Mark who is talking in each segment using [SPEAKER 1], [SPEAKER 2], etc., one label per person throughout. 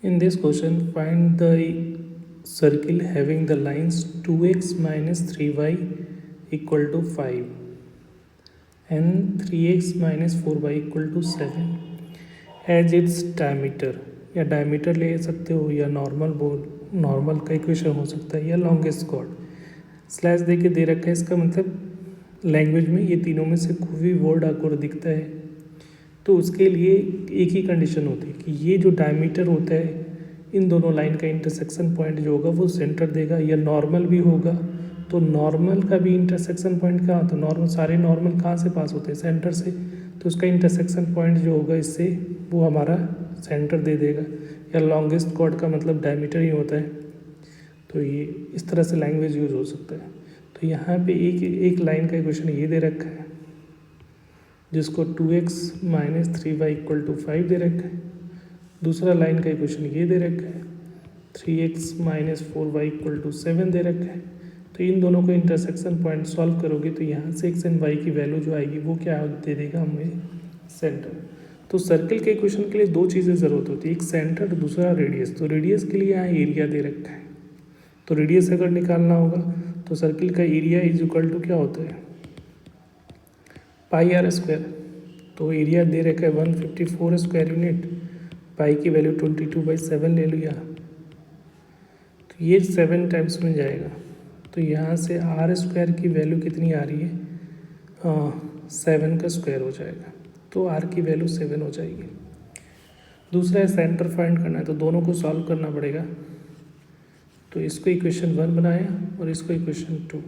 [SPEAKER 1] In this question, find the circle having the lines 2x minus 3y equal to 5 and 3x minus 4y equal to 7 as it's diameter, या diameter ले सकते हो या normal का equation हो सकता है या लॉन्गेस्ट कॉर्ड। स्लैश दे के दे रखा है, इसका मतलब लैंग्वेज में ये तीनों में से कोई भी वर्ड आपको दिखता है तो उसके लिए एक ही कंडीशन होती है कि ये जो डायमीटर होता है इन दोनों लाइन का इंटरसेक्शन पॉइंट जो होगा वो सेंटर देगा, या नॉर्मल भी होगा तो नॉर्मल का भी इंटरसेक्शन पॉइंट कहाँ, तो नॉर्मल सारे नॉर्मल कहाँ से पास होते हैं, सेंटर से, तो उसका इंटरसेक्शन पॉइंट जो होगा इससे वो हमारा सेंटर दे देगा। या लॉन्गेस्ट कॉर्ड का मतलब डायमीटर ही होता है, तो ये इस तरह से लैंग्वेज यूज़ हो सकता है। तो यहाँ पे एक लाइन का इक्वेशन ये दे रखा है जिसको 2x minus 3y equal to 5 दे रखा है। दूसरा लाइन का इक्वेशन ये दे रखा है 3x minus 4y equal to 7 दे रखा है। तो इन दोनों को इंटरसेक्शन पॉइंट सॉल्व करोगे तो यहाँ से x एंड y की वैल्यू जो आएगी वो क्या दे देगा हमें, सेंटर। तो सर्कल के इक्वेशन के लिए दो चीज़ें ज़रूरत होती है, एक सेंटर दूसरा रेडियस। तो रेडियस के लिए यहाँ एरिया दे रखा है, तो रेडियस अगर निकालना होगा तो सर्किल का एरिया इज इक्वल टू क्या होता है, पाई आर स्क्वायर। तो एरिया दे रखा है 154 स्क्वायर यूनिट, पाई की वैल्यू 22/7 ले लिया, तो ये 7 टाइम्स में जाएगा। तो यहाँ से आर स्क्वायर की वैल्यू कितनी आ रही है, 7 का स्क्वायर हो जाएगा, तो आर की वैल्यू 7 हो जाएगी। दूसरा है सेंटर फाइंड करना है, तो दोनों को सॉल्व करना पड़ेगा। तो इसको इक्वेशन 1 बनाया और इसको इक्वेशन 2।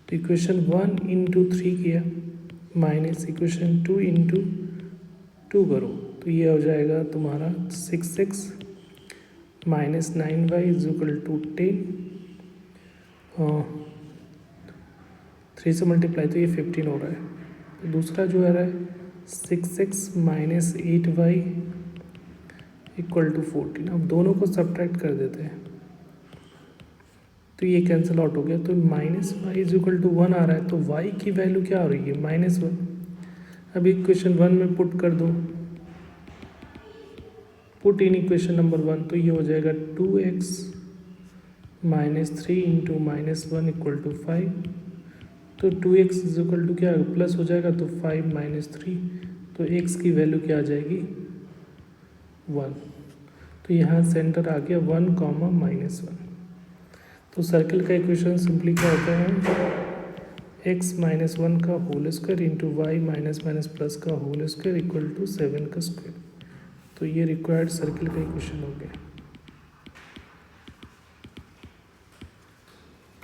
[SPEAKER 1] तो इक्वेशन 1 इंटू 3 किया माइनस इक्वेशन 2 इंटू 2 करो, तो ये हो जाएगा तुम्हारा 6x minus 9y is equal to 10, 3 से मल्टीप्लाई तो ये 15 हो रहा है। तो दूसरा जो आ रहा है 6x minus 8y equal to 14। अब दोनों को सब्ट्रैक्ट कर देते हैं तो ये कैंसिल आउट हो गया, तो minus Y is equal to 1 आ रहा है, तो y की वैल्यू क्या हो रही है, -1। अब इक्वेशन 1 में पुट कर दो, पुट इन इक्वेशन नंबर 1, तो ये हो जाएगा 2x minus 3 into minus 1 equal to 5। तो 2x इज इक्वल टू क्या प्लस हो जाएगा, तो 5 माइनस 3, तो x की वैल्यू क्या आ जाएगी 1। तो यहाँ सेंटर आ गया 1, -1। तो सर्कल का इक्वेशन सिंपली क्या होता है, x माइनस 1 का whole square into Y minus minus plus का होल स्क्वायर इक्वल टू 7 का स्क्वायर। तो ये रिक्वायर्ड सर्कल का इक्वेशन हो गया।